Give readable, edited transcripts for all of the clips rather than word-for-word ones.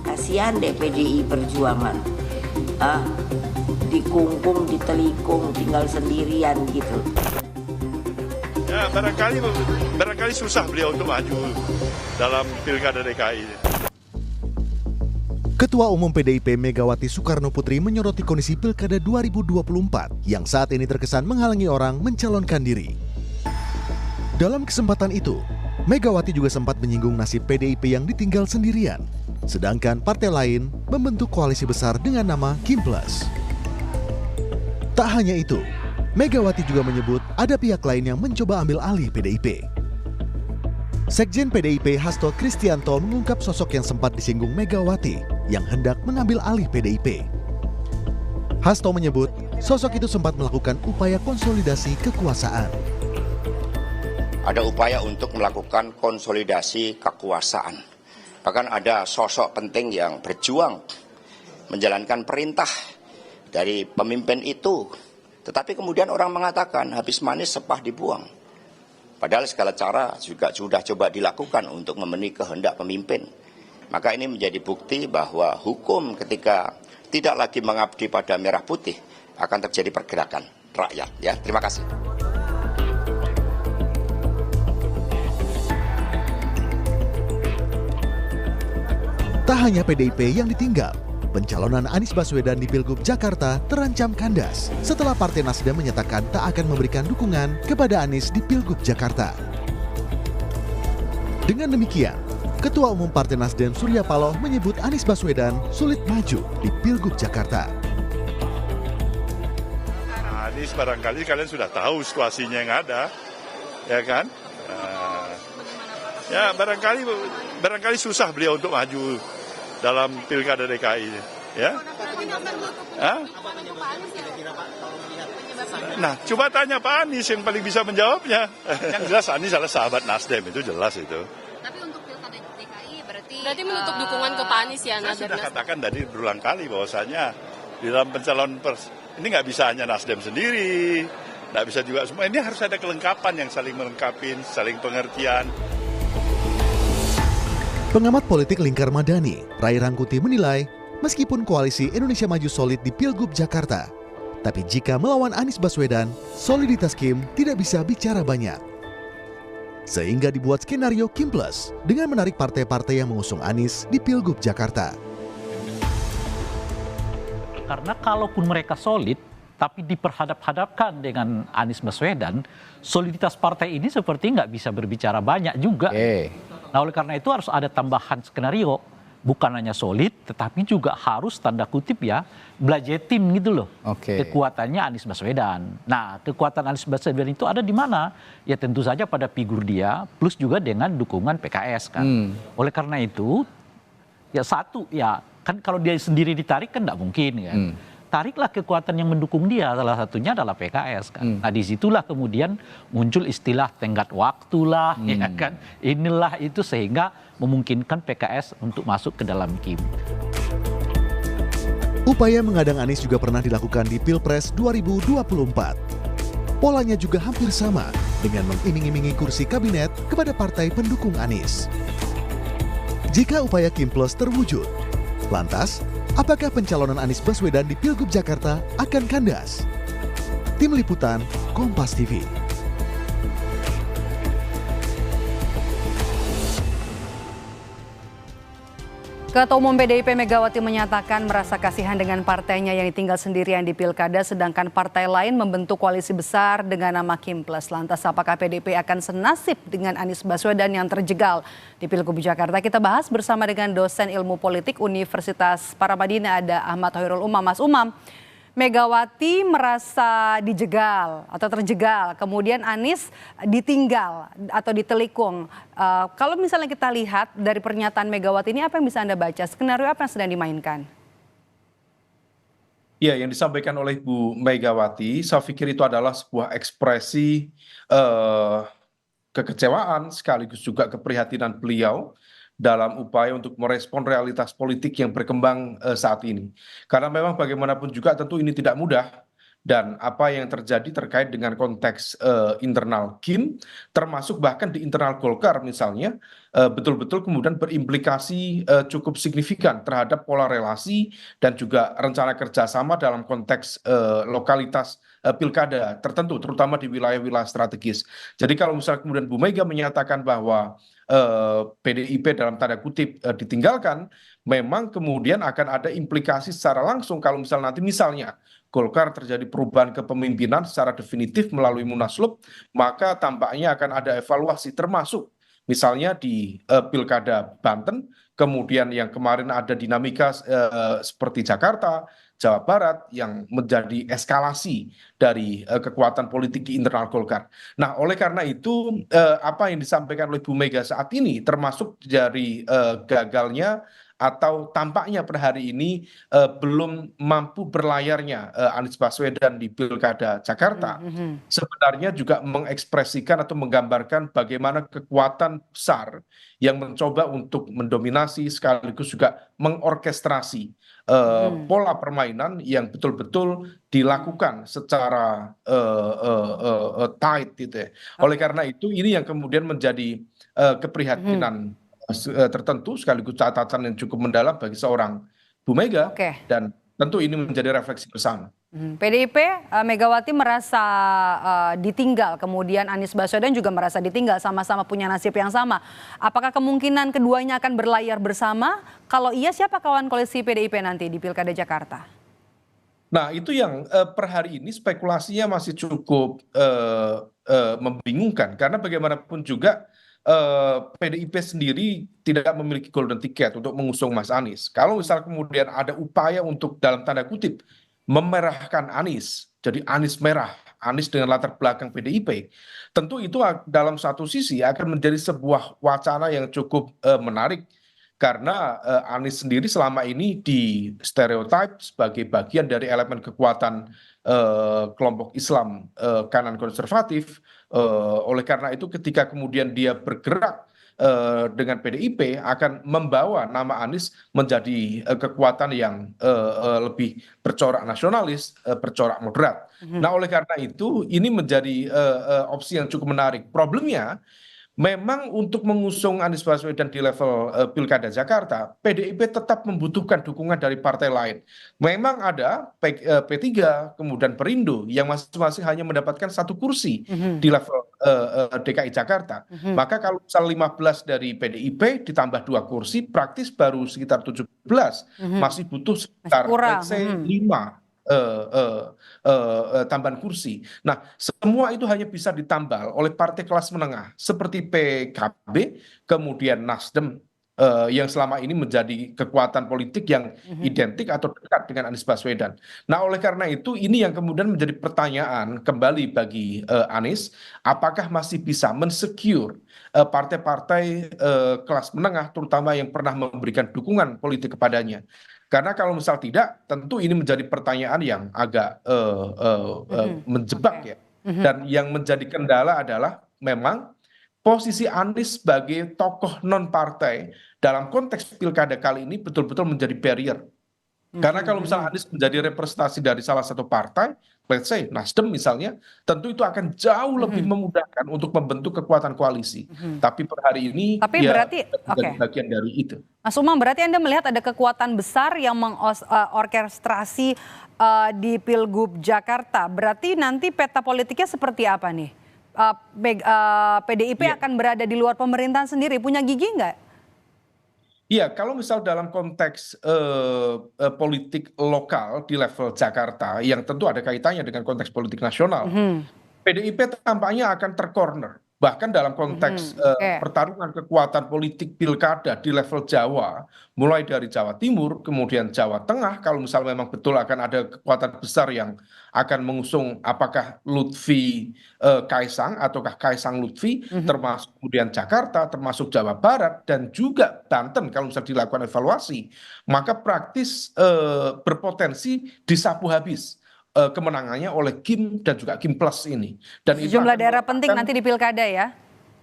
Kasihan deh PDI Perjuangan. Dikungkung, ditelikung, tinggal sendirian gitu. Ya, barangkali susah beliau untuk maju dalam Pilkada DKI. Ketua Umum PDIP Megawati Soekarno Putri menyoroti kondisi Pilkada 2024 yang saat ini terkesan menghalangi orang mencalonkan diri. Dalam kesempatan itu, Megawati juga sempat menyinggung nasib PDIP yang ditinggal sendirian, sedangkan partai lain membentuk koalisi besar dengan nama Kim Plus. Tak hanya itu, Megawati juga menyebut ada pihak lain yang mencoba ambil alih PDIP. Sekjen PDIP Hasto Kristianto mengungkap sosok yang sempat disinggung Megawati yang hendak mengambil alih PDIP. Hasto menyebut sosok itu sempat melakukan upaya konsolidasi kekuasaan. Ada upaya untuk melakukan konsolidasi kekuasaan. Bahkan ada sosok penting yang berjuang menjalankan perintah dari pemimpin itu. Tetapi kemudian orang mengatakan habis manis sepah dibuang. Padahal segala cara juga sudah coba dilakukan untuk memenuhi kehendak pemimpin. Maka ini menjadi bukti bahwa hukum ketika tidak lagi mengabdi pada merah putih akan terjadi pergerakan rakyat. Ya, terima kasih. Tak hanya PDIP yang ditinggal, pencalonan Anies Baswedan di Pilgub Jakarta terancam kandas setelah Partai Nasdem menyatakan tak akan memberikan dukungan kepada Anies di Pilgub Jakarta. Dengan demikian, Ketua Umum Partai Nasdem Surya Paloh menyebut Anies Baswedan sulit maju di Pilgub Jakarta. Anies barangkali kalian sudah tahu situasinya yang ada, ya kan? Ya barangkali susah beliau untuk maju dalam Pilkada DKI, ya. Nah, coba tanya Pak Anies yang paling bisa menjawabnya. Yang jelas Anies adalah sahabat Nasdem, itu jelas itu. Tapi untuk Pilkada DKI berarti menutup dukungan ke Pak Anies ya? Saya sudah katakan tadi berulang kali bahwasanya di dalam pencalon ini nggak bisa hanya Nasdem sendiri, nggak bisa juga semua. Ini harus ada kelengkapan yang saling melengkapi, saling pengertian. Pengamat politik Lingkar Madani, Ray Rangkuti menilai, meskipun koalisi Indonesia Maju solid di Pilgub Jakarta, tapi jika melawan Anies Baswedan, soliditas Kim tidak bisa bicara banyak. Sehingga dibuat skenario Kim Plus dengan menarik partai-partai yang mengusung Anies di Pilgub Jakarta. Karena kalaupun mereka solid, tapi diperhadap-hadapkan dengan Anies Baswedan, soliditas partai ini seperti nggak bisa berbicara banyak juga. Nah, oleh karena itu harus ada tambahan skenario, bukan hanya solid, tetapi juga harus tanda kutip ya, budgeting gitu loh. Kekuatannya Anies Baswedan. Nah, kekuatan Anies Baswedan itu ada di mana? Ya tentu saja pada figur dia, plus juga dengan dukungan PKS kan. Oleh karena itu, ya satu ya, kan kalau dia sendiri ditarik kan nggak mungkin kan. Tariklah kekuatan yang mendukung dia, salah satunya adalah PKS kan. Nah disitulah kemudian muncul istilah tenggat waktu lah, ya kan. Inilah itu sehingga memungkinkan PKS untuk masuk ke dalam Kim. Upaya mengadang Anies juga pernah dilakukan di Pilpres 2024. Polanya juga hampir sama dengan mengiming-imingi kursi kabinet kepada partai pendukung Anies. Jika upaya Kim Plus terwujud, lantas apakah pencalonan Anies Baswedan di Pilgub Jakarta akan kandas? Tim Liputan, Kompas TV. Ketua Umum PDIP Megawati menyatakan merasa kasihan dengan partainya yang ditinggal sendirian di Pilkada, sedangkan partai lain membentuk koalisi besar dengan nama Kim Plus. Lantas apakah PDIP akan senasib dengan Anies Baswedan yang terjegal di Pilgub Jakarta? Kita bahas bersama dengan dosen ilmu politik Universitas Paramadina, ada Ahmad Hoirul Umam. Mas Umam, Megawati merasa dijegal atau terjegal, kemudian Anies ditinggal atau ditelikung. Kalau misalnya kita lihat dari pernyataan Megawati ini, apa yang bisa Anda baca? Skenario apa yang sedang dimainkan? Ya, yang disampaikan oleh Bu Megawati, saya pikir itu adalah sebuah ekspresi kekecewaan sekaligus juga keprihatinan beliau dalam upaya untuk merespon realitas politik yang berkembang saat ini. Karena memang bagaimanapun juga tentu ini tidak mudah dan apa yang terjadi terkait dengan konteks internal Kim, termasuk bahkan di internal Golkar misalnya, betul-betul kemudian berimplikasi cukup signifikan terhadap pola relasi dan juga rencana kerjasama dalam konteks lokalitas pilkada tertentu, terutama di wilayah-wilayah strategis. Jadi kalau misalnya kemudian Bu Mega menyatakan bahwa PDIP dalam tanda kutip ditinggalkan, memang kemudian akan ada implikasi secara langsung kalau nanti misalnya Golkar terjadi perubahan kepemimpinan secara definitif melalui Munaslup, maka tampaknya akan ada evaluasi termasuk misalnya di Pilkada Banten, kemudian yang kemarin ada dinamika seperti Jakarta, Jawa Barat yang menjadi eskalasi dari kekuatan politik di internal Golkar. Nah, oleh karena itu apa yang disampaikan oleh Bu Mega saat ini termasuk dari gagalnya atau tampaknya per hari ini belum mampu berlayarnya Anies Baswedan di Pilkada Jakarta, sebenarnya juga mengekspresikan atau menggambarkan bagaimana kekuatan besar yang mencoba untuk mendominasi sekaligus juga mengorkestrasi pola permainan yang betul-betul dilakukan secara tight gitu ya. Oleh karena itu ini yang kemudian menjadi keprihatinan tertentu sekaligus catatan yang cukup mendalam bagi seorang Bu Mega, dan tentu ini menjadi refleksi bersama. PDIP Megawati merasa ditinggal, kemudian Anies Baswedan juga merasa ditinggal, sama-sama punya nasib yang sama. Apakah kemungkinan keduanya akan berlayar bersama? Kalau iya, siapa kawan koalisi PDIP nanti di Pilkada Jakarta? Nah, itu yang per hari ini spekulasinya masih cukup membingungkan, karena bagaimanapun juga PDIP sendiri tidak memiliki golden ticket untuk mengusung Mas Anies. Kalau misal kemudian ada upaya untuk dalam tanda kutip memerahkan Anies, jadi Anies merah, Anies dengan latar belakang PDIP, tentu itu dalam satu sisi akan menjadi sebuah wacana yang cukup menarik, karena Anies sendiri selama ini di stereotip sebagai bagian dari elemen kekuatan kelompok Islam kanan konservatif. Oleh karena itu ketika kemudian dia bergerak dengan PDIP akan membawa nama Anies menjadi kekuatan yang lebih bercorak nasionalis, bercorak moderat. Nah, oleh karena itu ini menjadi opsi yang cukup menarik. Problemnya memang untuk mengusung Anies Baswedan di level Pilkada Jakarta, PDIP tetap membutuhkan dukungan dari partai lain. Memang ada P3, kemudian Perindo yang masing-masing hanya mendapatkan 1 kursi di level DKI Jakarta. Maka kalau misal 15 dari PDIP ditambah 2 kursi, praktis baru sekitar 17. Masih butuh sekitar let's say 5 tambahan kursi. Nah, semua itu hanya bisa ditambal oleh partai kelas menengah seperti PKB, kemudian Nasdem yang selama ini menjadi kekuatan politik yang identik atau dekat dengan Anies Baswedan. Nah, oleh karena itu ini yang kemudian menjadi pertanyaan kembali bagi Anies, apakah masih bisa mensecure partai-partai kelas menengah terutama yang pernah memberikan dukungan politik kepadanya. Karena kalau misal tidak, tentu ini menjadi pertanyaan yang agak menjebak ya. Dan yang menjadi kendala adalah memang posisi Anies sebagai tokoh non-partai dalam konteks pilkada kali ini betul-betul menjadi barrier. Karena kalau misal Anies menjadi representasi dari salah satu partai, let's say Nasdem misalnya, tentu itu akan jauh lebih memudahkan untuk membentuk kekuatan koalisi. Tapi per hari ini berarti menjadi bagian dari itu. Mas Umam, berarti Anda melihat ada kekuatan besar yang mengorkestrasi di Pilgub Jakarta. Berarti nanti peta politiknya seperti apa nih? PDIP akan berada di luar pemerintahan sendiri, punya gigi nggak? Iya, kalau misal dalam konteks politik lokal di level Jakarta, yang tentu ada kaitannya dengan konteks politik nasional, PDIP tampaknya akan tercorner. Bahkan dalam konteks pertarungan kekuatan politik pilkada di level Jawa, mulai dari Jawa Timur, kemudian Jawa Tengah, kalau misal memang betul akan ada kekuatan besar yang akan mengusung apakah Lutfi Kaisang ataukah Kaisang Lutfi, termasuk kemudian Jakarta, termasuk Jawa Barat, dan juga Banten kalau misal dilakukan evaluasi, maka praktis berpotensi disapu habis kemenangannya oleh Kim dan juga Kim Plus ini. Dan sejumlah daerah penting nanti di pilkada ya?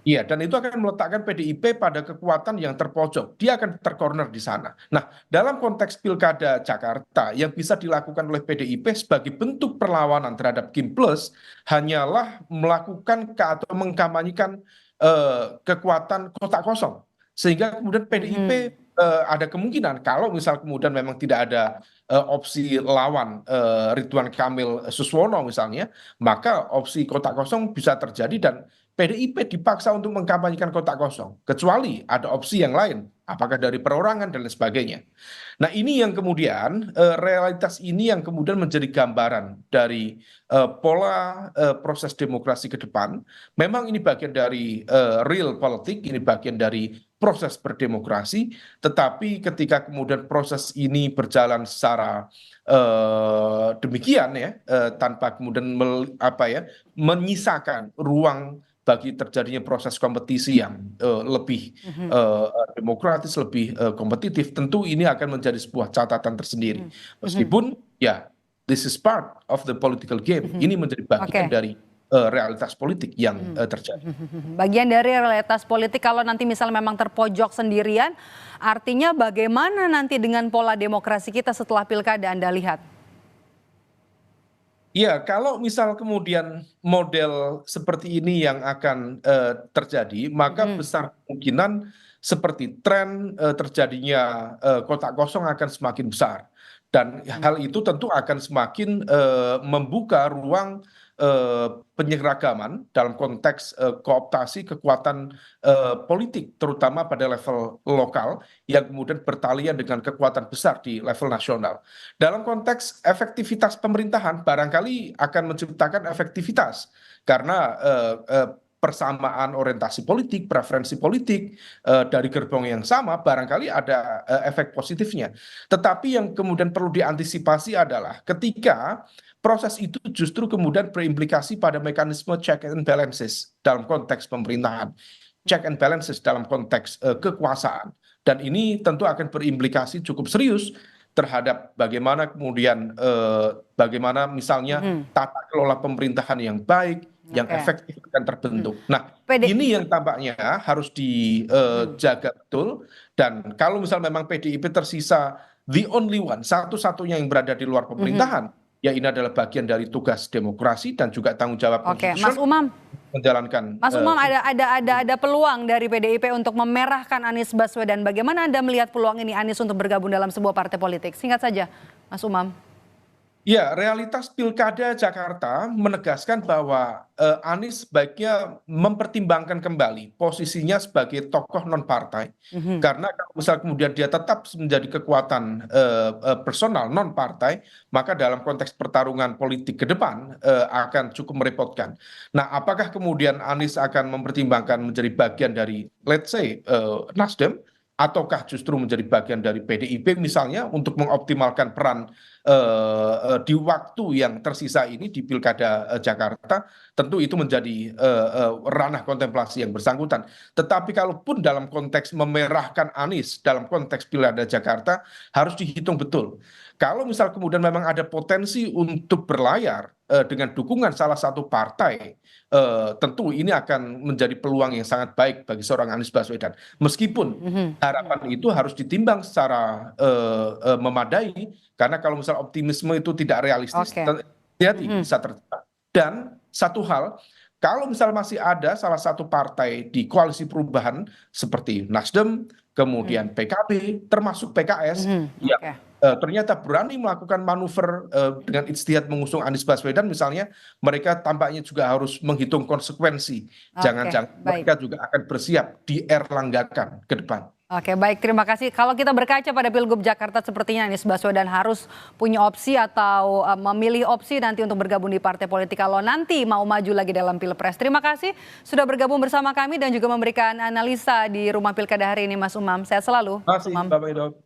Iya, dan itu akan meletakkan PDIP pada kekuatan yang terpojok. Dia akan tercorner di sana. Nah, dalam konteks Pilkada Jakarta, yang bisa dilakukan oleh PDIP sebagai bentuk perlawanan terhadap Kim Plus hanyalah melakukan atau mengkampanyekan kekuatan kotak kosong. Sehingga kemudian PDIP ada kemungkinan kalau misal kemudian memang tidak ada opsi lawan Ridwan Kamil Suswono misalnya, maka opsi kotak kosong bisa terjadi dan PDIP dipaksa untuk mengkampanyekan kotak kosong, kecuali ada opsi yang lain, apakah dari perorangan dan lain sebagainya. Nah ini yang kemudian, realitas ini yang kemudian menjadi gambaran dari pola proses demokrasi ke depan. Memang ini bagian dari real politik, ini bagian dari proses berdemokrasi, tetapi ketika kemudian proses ini berjalan secara demikian ya, tanpa kemudian menyisakan ruang bagi terjadinya proses kompetisi yang lebih demokratis, lebih kompetitif, tentu ini akan menjadi sebuah catatan tersendiri. Meskipun ya, this is part of the political game. Ini menjadi bagian dari realitas politik yang terjadi. Bagian dari realitas politik, kalau nanti misalnya memang terpojok sendirian, artinya bagaimana nanti dengan pola demokrasi kita setelah pilkada Anda lihat? Ya, kalau misal kemudian model seperti ini yang akan terjadi, maka besar kemungkinan seperti tren terjadinya kotak kosong akan semakin besar. Dan hal itu tentu akan semakin membuka ruang penyeragaman dalam konteks kooptasi kekuatan politik, terutama pada level lokal yang kemudian bertalian dengan kekuatan besar di level nasional. Dalam konteks efektivitas pemerintahan barangkali akan menciptakan efektivitas karena persamaan orientasi politik, preferensi politik dari gerbong yang sama, barangkali ada efek positifnya. Tetapi yang kemudian perlu diantisipasi adalah ketika proses itu justru kemudian berimplikasi pada mekanisme check and balances dalam konteks pemerintahan, check and balances dalam konteks kekuasaan. Dan ini tentu akan berimplikasi cukup serius terhadap bagaimana kemudian bagaimana misalnya tata kelola pemerintahan yang baik, yang efektif akan terbentuk. Nah, ini yang tampaknya harus dijaga betul. Dan kalau misal memang PDIP tersisa the only one, satu-satunya yang berada di luar pemerintahan, ya ini adalah bagian dari tugas demokrasi dan juga tanggung jawab Mas Umam, menjalankan. Mas Umam, ada peluang dari PDIP untuk memerahkan Anies Baswedan. Bagaimana Anda melihat peluang ini Anies untuk bergabung dalam sebuah partai politik? Singkat saja, Mas Umam. Ya, realitas Pilkada Jakarta menegaskan bahwa Anies sebaiknya mempertimbangkan kembali posisinya sebagai tokoh non-partai. Karena kalau misal kemudian dia tetap menjadi kekuatan personal non-partai, maka dalam konteks pertarungan politik ke depan akan cukup merepotkan. Nah, apakah kemudian Anies akan mempertimbangkan menjadi bagian dari, let's say, Nasdem, ataukah justru menjadi bagian dari PDIP misalnya untuk mengoptimalkan peran di waktu yang tersisa ini di Pilkada Jakarta, tentu itu menjadi ranah kontemplasi yang bersangkutan. Tetapi kalaupun dalam konteks memerahkan Anies dalam konteks Pilkada Jakarta harus dihitung betul. Kalau misal kemudian memang ada potensi untuk berlayar dengan dukungan salah satu partai, tentu ini akan menjadi peluang yang sangat baik bagi seorang Anies Baswedan. Meskipun harapan itu harus ditimbang secara memadai, karena kalau misal optimisme itu tidak realistis, hati-hati bisa terjadi. Dan satu hal, kalau misal masih ada salah satu partai di koalisi perubahan seperti Nasdem, kemudian PKB, termasuk PKS, yang ternyata berani melakukan manuver dengan ijtihad mengusung Anies Baswedan misalnya, mereka tampaknya juga harus menghitung konsekuensi. Jangan-jangan mereka juga akan bersiap di-erlanggakan ke depan. Oke, baik, terima kasih. Kalau kita berkaca pada Pilgub Jakarta, sepertinya Anies Baswedan harus punya opsi atau memilih opsi nanti untuk bergabung di partai politik kalau nanti mau maju lagi dalam Pilpres. Terima kasih sudah bergabung bersama kami dan juga memberikan analisa di Rumah Pilkada hari ini, Mas Umam. Sehat selalu. Terima kasih, Bapak Ido.